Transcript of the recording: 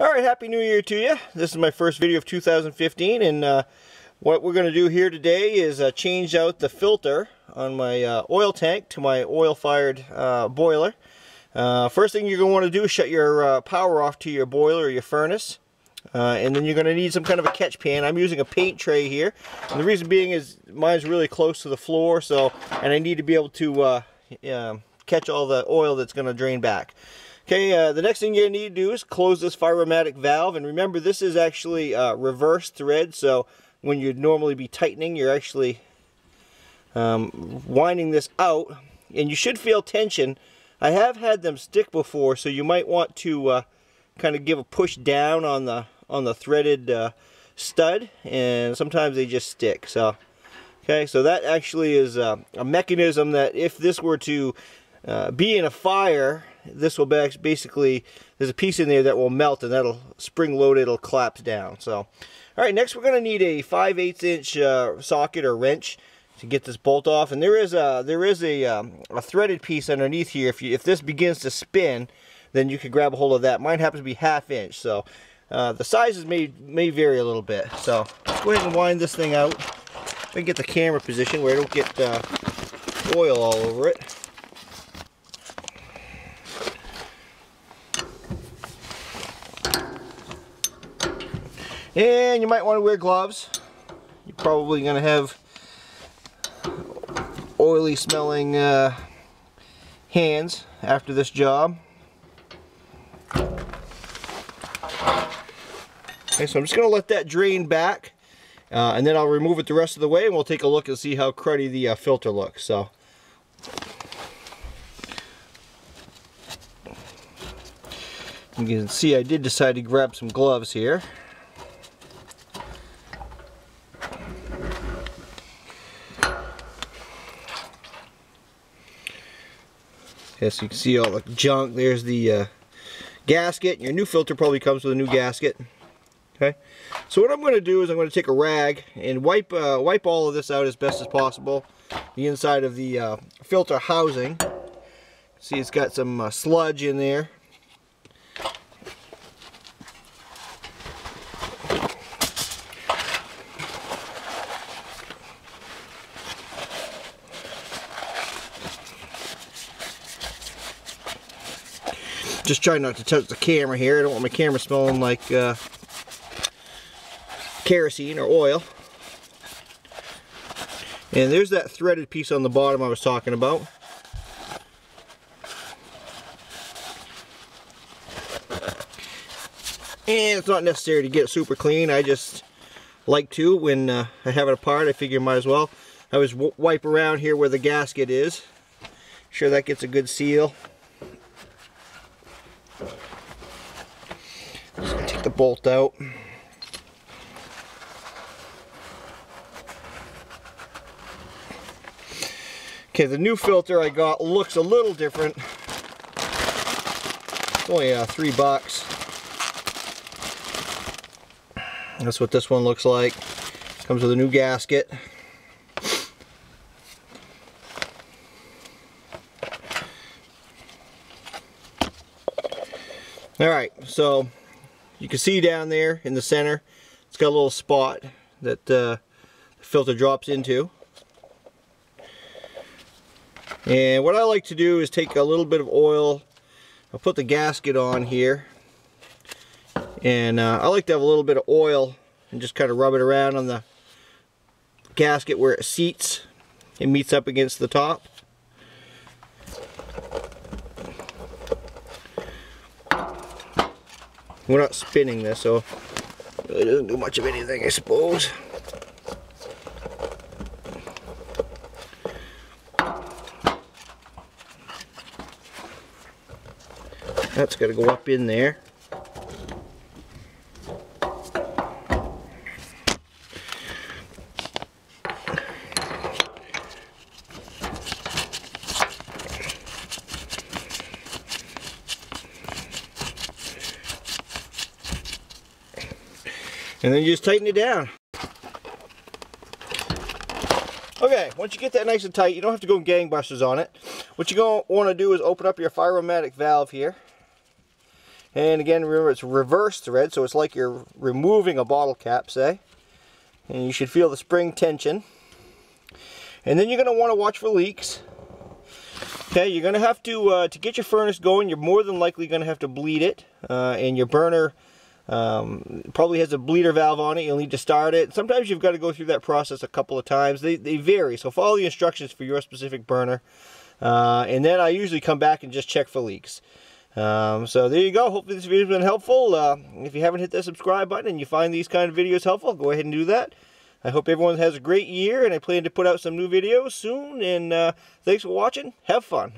Alright, Happy New Year to you. This is my first video of 2015, and what we're going to do here today is change out the filter on my oil tank to my oil-fired boiler. First thing you're going to want to do is shut your power off to your boiler or your furnace. And then you're going to need some kind of a catch pan. I'm using a paint tray here. And the reason being is mine's really close to the floor, and I need to be able to catch all the oil that's going to drain back. Okay, the next thing you're going to need to do is close this Firomatic valve. And remember, this is actually reverse thread, so when you'd normally be tightening, you're actually winding this out. And you should feel tension. I have had them stick before, so you might want to kind of give a push down on the threaded stud, and sometimes they just stick. So, okay, so that actually is a mechanism that if this were to be in a fire, this will basically, there's a piece in there that will melt, and that'll spring load, it'll collapse down. So, all right, next we're going to need a 5/8 inch socket or wrench to get this bolt off, and there is a threaded piece underneath here. If this begins to spin, then you can grab a hold of that. Mine happens to be 1/2 inch, so the sizes may vary a little bit. So let's go ahead and wind this thing out. Let me get the camera position where I don't get oil all over it. And you might want to wear gloves. You're probably going to have oily smelling hands after this job. Okay, so I'm just going to let that drain back, and then I'll remove it the rest of the way, and we'll take a look and see how cruddy the filter looks. So, you can see I did decide to grab some gloves here. Yes, you can see all the junk. There's the gasket. Your new filter probably comes with a new gasket. Okay, so what I'm going to do is I'm going to take a rag and wipe all of this out as best as possible. The inside of the filter housing. See, it's got some sludge in there. Just try not to touch the camera here. I don't want my camera smelling like kerosene or oil. And there's that threaded piece on the bottom I was talking about. And it's not necessary to get it super clean. I just like to when I have it apart. I figure might as well. I always wipe around here where the gasket is. Sure that gets a good seal. Just gonna take the bolt out. Okay, the new filter I got looks a little different. It's only $3. That's what this one looks like. Comes with a new gasket. Alright, so you can see down there in the center, it's got a little spot that the filter drops into. And what I like to do is take a little bit of oil, I'll put the gasket on here, and I like to have a little bit of oil and just kind of rub it around on the gasket where it seats. It meets up against the top. We're not spinning this, so it really doesn't do much of anything, I suppose. That's got to go up in there. And then you just tighten it down. Okay, once you get that nice and tight, you don't have to go gangbusters on it. What you're going to want to do is open up your Firomatic valve here. And again, remember it's reverse thread, so it's like you're removing a bottle cap, say. And you should feel the spring tension. And then you're going to want to watch for leaks. Okay, you're going to have to get your furnace going, you're more than likely going to have to bleed it. And your burner probably has a bleeder valve on it. You'll need to start it. Sometimes you've got to go through that process a couple of times. They vary, so follow the instructions for your specific burner. And then I usually come back and just check for leaks. So there you go. Hopefully this video has been helpful. If you haven't hit that subscribe button and you find these kind of videos helpful, go ahead and do that. I hope everyone has a great year, and I plan to put out some new videos soon. And thanks for watching. Have fun.